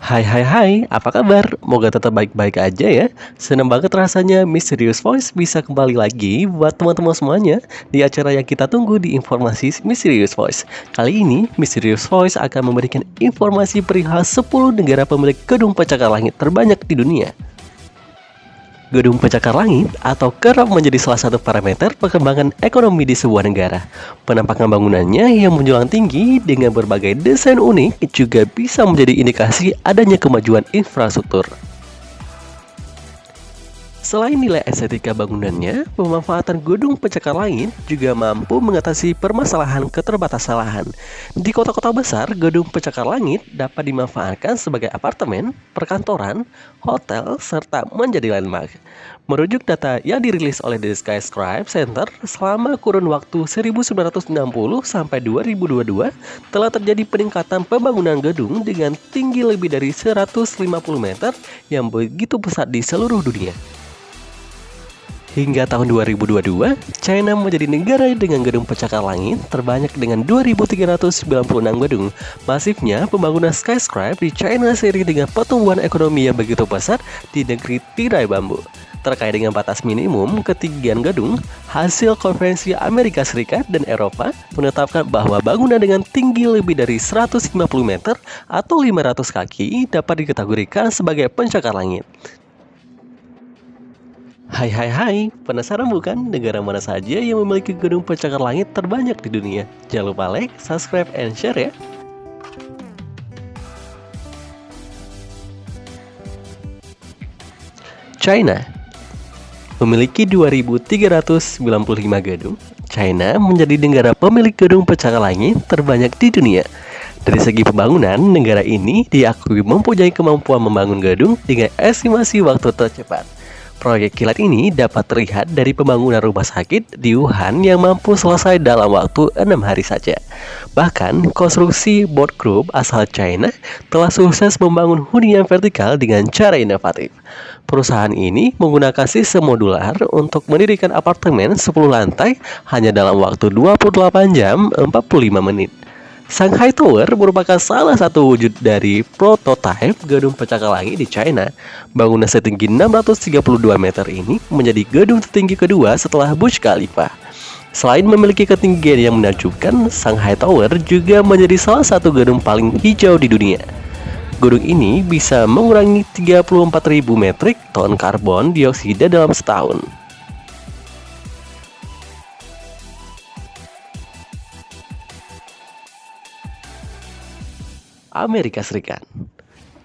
Hai hai hai, apa kabar? Moga tetap baik-baik aja ya. Senang banget rasanya Mysterious Voice bisa kembali lagi buat teman-teman semuanya di acara yang kita tunggu di informasi Mysterious Voice. Kali ini, Mysterious Voice akan memberikan informasi perihal 10 negara pemilik gedung pencakar langit terbanyak di dunia. Gedung pencakar langit atau kerap menjadi salah satu parameter perkembangan ekonomi di sebuah negara. Penampakan bangunannya yang menjulang tinggi dengan berbagai desain unik juga bisa menjadi indikasi adanya kemajuan infrastruktur. Selain nilai estetika bangunannya, pemanfaatan gedung pencakar langit juga mampu mengatasi permasalahan keterbatasan lahan. Di kota-kota besar, gedung pencakar langit dapat dimanfaatkan sebagai apartemen, perkantoran, hotel, serta menjadi landmark. Merujuk data yang dirilis oleh The Skyscraper Center selama kurun waktu 1960 sampai 2022, telah terjadi peningkatan pembangunan gedung dengan tinggi lebih dari 150 meter yang begitu pesat di seluruh dunia. Hingga tahun 2022, China menjadi negara dengan gedung pencakar langit terbanyak dengan 2.396 gedung. Masifnya pembangunan skyscraper di China seiring dengan pertumbuhan ekonomi yang begitu pesat di negeri tirai bambu. Terkait dengan batas minimum ketinggian gedung, hasil konferensi Amerika Serikat dan Eropa menetapkan bahwa bangunan dengan tinggi lebih dari 150 meter atau 500 kaki dapat dikategorikan sebagai pencakar langit. Hai hai hai, penasaran bukan negara mana saja yang memiliki gedung pencakar langit terbanyak di dunia? Jangan lupa like, subscribe, and share ya. China memiliki 2.395 gedung. China menjadi negara pemilik gedung pencakar langit terbanyak di dunia. Dari segi pembangunan, negara ini diakui mempunyai kemampuan membangun gedung dengan estimasi waktu tercepat. Proyek kilat ini dapat terlihat dari pembangunan rumah sakit di Wuhan yang mampu selesai dalam waktu 6 hari saja. Bahkan, konstruksi Boat Group asal China telah sukses membangun hunian vertikal dengan cara inovatif. Perusahaan ini menggunakan sistem modular untuk mendirikan apartemen 10 lantai hanya dalam waktu 28 jam 45 menit. Shanghai Tower merupakan salah satu wujud dari prototipe gedung pencakar langit di China. Bangunan setinggi 632 meter ini menjadi gedung tertinggi kedua setelah Burj Khalifa. Selain memiliki ketinggian yang menakjubkan, Shanghai Tower juga menjadi salah satu gedung paling hijau di dunia. Gedung ini bisa mengurangi 34.000 metrik ton karbon dioksida dalam setahun. Amerika Serikat.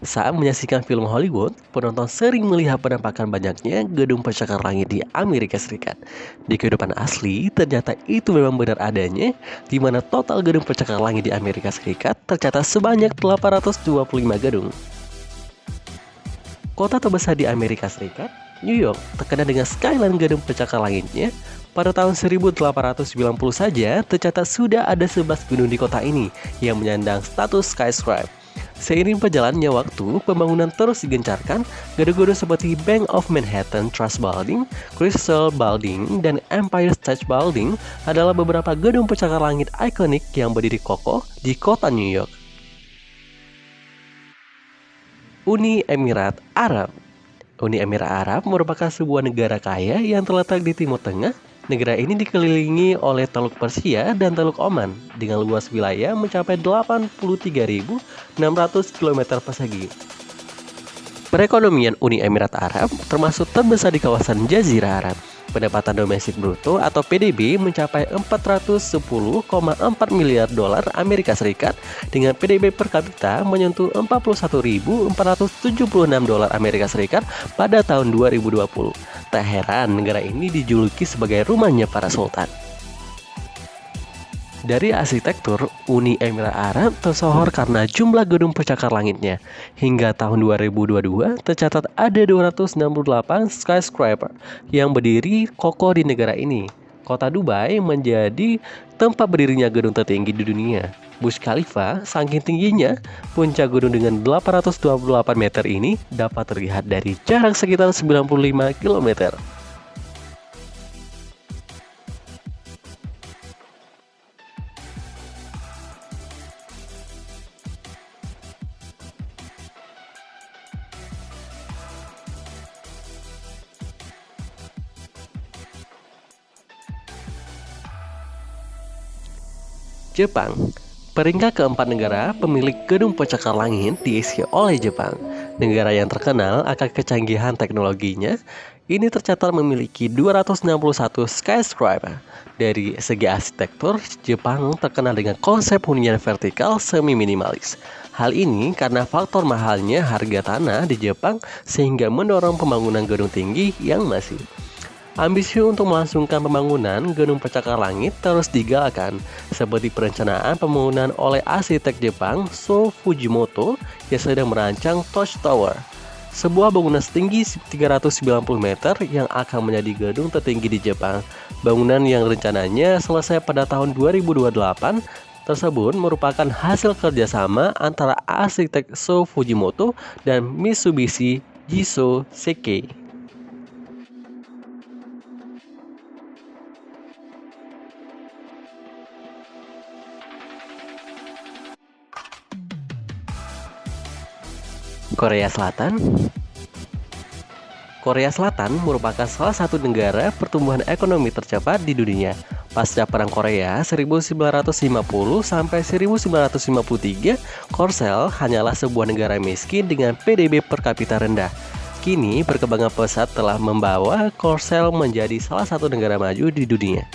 Saat menyaksikan film Hollywood, penonton sering melihat penampakan banyaknya gedung pencakar langit di Amerika Serikat. Di kehidupan asli, ternyata itu memang benar adanya, di mana total gedung pencakar langit di Amerika Serikat tercatat sebanyak 825 gedung. Kota terbesar di Amerika Serikat, New York, terkenal dengan skyline gedung pencakar langitnya. Pada tahun 1890 saja, tercatat sudah ada 11 gedung di kota ini yang menyandang status skyscraper. Seiring perjalannya waktu, pembangunan terus digencarkan. Gedung-gedung seperti Bank of Manhattan Trust Building, Crystal Building, dan Empire State Building adalah beberapa gedung pencakar langit ikonik yang berdiri kokoh di kota New York. Uni Emirat Arab. Uni Emirat Arab merupakan sebuah negara kaya yang terletak di Timur Tengah. Negara ini dikelilingi oleh Teluk Persia dan Teluk Oman dengan luas wilayah mencapai 83.600 km persegi. Perekonomian Uni Emirat Arab termasuk terbesar di kawasan Jazirah Arab. Pendapatan domestik bruto atau PDB mencapai 410,4 miliar dolar Amerika Serikat dengan PDB per kapita menyentuh 41.476 dolar Amerika Serikat pada tahun 2020. Tak heran negara ini dijuluki sebagai rumahnya para sultan. Dari arsitektur, Uni Emirat Arab tersohor karena jumlah gedung pencakar langitnya. Hingga tahun 2022, tercatat ada 268 skyscraper yang berdiri kokoh di negara ini. Kota Dubai menjadi tempat berdirinya gedung tertinggi di dunia. Burj Khalifa, saking tingginya, puncak gedung dengan 828 meter ini dapat terlihat dari jarak sekitar 95 km. Jepang. Peringkat keempat negara pemilik gedung pencakar langit diisi oleh Jepang. Negara yang terkenal akan kecanggihan teknologinya, ini tercatat memiliki 261 skyscraper. Dari segi arsitektur, Jepang terkenal dengan konsep hunian vertikal semi-minimalis. Hal ini karena faktor mahalnya harga tanah di Jepang sehingga mendorong pembangunan gedung tinggi yang masif. Ambisi untuk melangsungkan pembangunan gedung pencakar langit terus digalakkan, seperti perencanaan pembangunan oleh arsitek Jepang Sho Fujimoto yang sedang merancang Touch Tower, sebuah bangunan setinggi 390 meter yang akan menjadi gedung tertinggi di Jepang. Bangunan yang rencananya selesai pada tahun 2028 tersebut merupakan hasil kerjasama antara arsitek Sho Fujimoto dan Mitsubishi Jiso Seikei. Korea Selatan. Korea Selatan merupakan salah satu negara pertumbuhan ekonomi tercepat di dunia. Pasca Perang Korea 1950 sampai 1953, Korsel hanyalah sebuah negara miskin dengan PDB per kapita rendah. Kini perkembangan pesat telah membawa Korsel menjadi salah satu negara maju di dunia.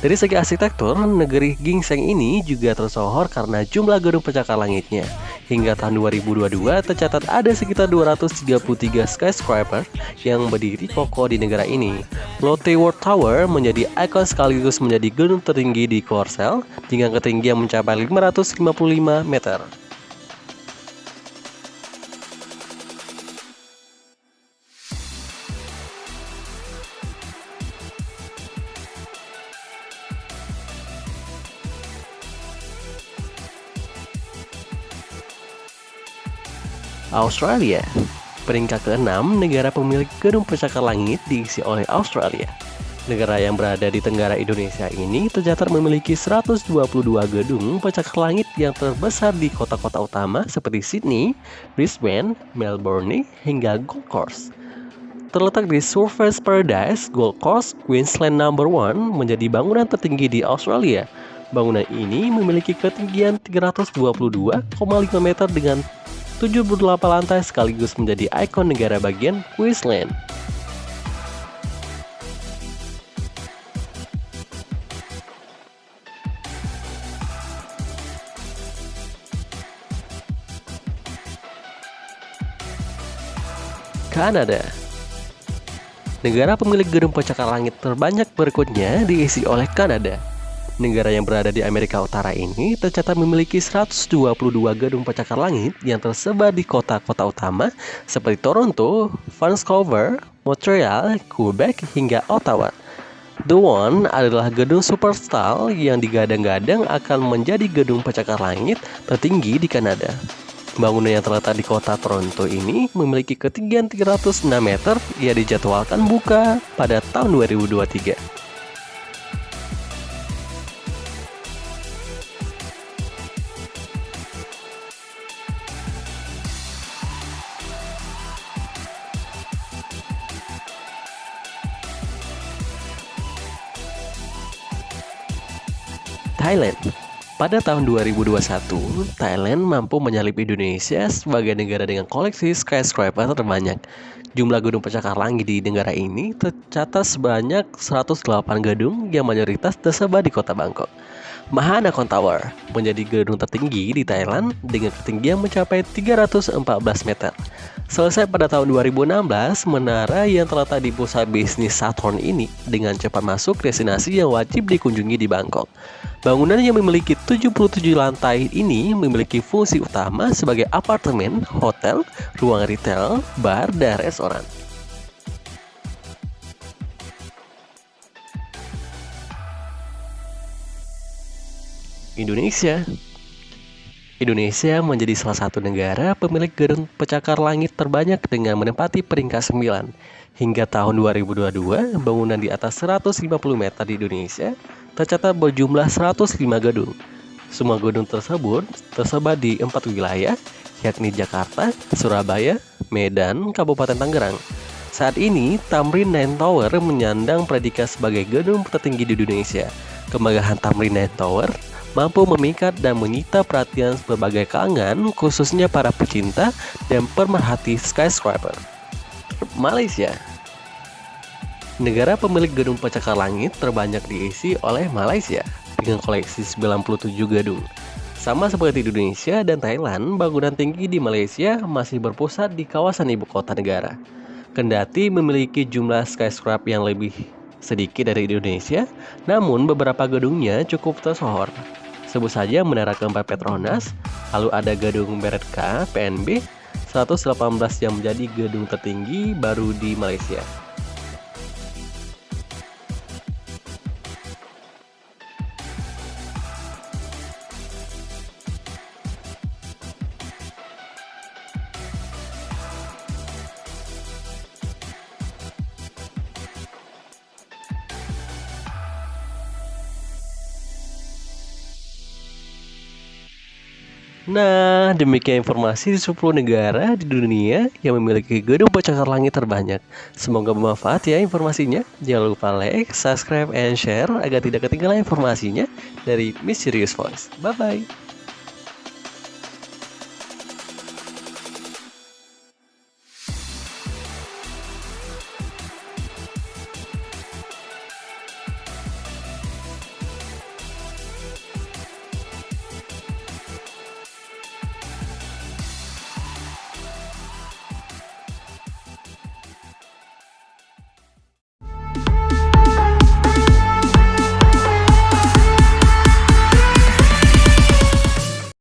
Dari segi arsitektur, negeri gingseng ini juga tersohor karena jumlah gedung pencakar langitnya. Hingga tahun 2022 tercatat ada sekitar 233 skyscraper yang berdiri kokoh di negara ini. Lotte World Tower menjadi ikon sekaligus menjadi gedung tertinggi di Korsel dengan ketinggian mencapai 555 meter. Australia. Peringkat ke-6 negara pemilik gedung pencakar langit diisi oleh Australia. Negara yang berada di tenggara Indonesia ini tercatat memiliki 122 gedung pencakar langit yang terbesar di kota-kota utama seperti Sydney, Brisbane, Melbourne, hingga Gold Coast. Terletak di Surfers Paradise, Gold Coast, Queensland No. 1 menjadi bangunan tertinggi di Australia. Bangunan ini memiliki ketinggian 322,5 meter dengan 78 lantai sekaligus menjadi ikon negara bagian Queensland. Kanada. Negara pemilik gedung pencakar langit terbanyak berikutnya diisi oleh Kanada. Negara yang berada di Amerika Utara ini tercatat memiliki 122 gedung pencakar langit yang tersebar di kota-kota utama seperti Toronto, Vancouver, Montreal, Quebec, hingga Ottawa. The One adalah gedung superstar yang digadang-gadang akan menjadi gedung pencakar langit tertinggi di Kanada. Bangunan yang terletak di kota Toronto ini memiliki ketinggian 306 meter yang dijadwalkan buka pada tahun 2023. Thailand. Pada tahun 2021, Thailand mampu menyalip Indonesia sebagai negara dengan koleksi skyscraper terbanyak. Jumlah gedung pencakar langit di negara ini tercatat sebanyak 108 gedung yang mayoritas tersebar di kota Bangkok. Mahanakhon Tower menjadi gedung tertinggi di Thailand dengan ketinggian mencapai 314 meter. Selesai pada tahun 2016, menara yang terletak di pusat bisnis Sathorn ini dengan cepat masuk destinasi yang wajib dikunjungi di Bangkok. Bangunan yang memiliki 77 lantai ini memiliki fungsi utama sebagai apartemen, hotel, ruang retail, bar, dan restoran. Indonesia menjadi salah satu negara pemilik gedung pencakar langit terbanyak dengan menempati peringkat 9. Hingga tahun 2022, bangunan di atas 150 meter di Indonesia tercatat berjumlah 105 gedung. Semua gedung tersebut tersebar di 4 wilayah, yakni Jakarta, Surabaya, Medan, Kabupaten Tangerang. Saat ini, Tamrin Nine Tower menyandang predikat sebagai gedung tertinggi di Indonesia. Kemegahan Tamrin Nine Tower mampu memikat dan menyita perhatian berbagai kalangan, khususnya para pecinta dan pemerhati skyscraper. Malaysia. Negara pemilik gedung pencakar langit terbanyak diisi oleh Malaysia dengan koleksi 97 gedung. Sama seperti di Indonesia dan Thailand, bangunan tinggi di Malaysia masih berpusat di kawasan ibu kota negara. Kendati memiliki jumlah skyscraper yang lebih sedikit dari Indonesia, namun beberapa gedungnya cukup tersohor. Sebut saja Menara Keempat Petronas, lalu ada gedung Meretka PNB 118 yang menjadi gedung tertinggi baru di Malaysia. Nah, demikian informasi di 10 negara di dunia yang memiliki gedung pencakar langit terbanyak. Semoga bermanfaat ya informasinya. Jangan lupa like, subscribe, and share agar tidak ketinggalan informasinya dari Mysterious Voice. Bye-bye.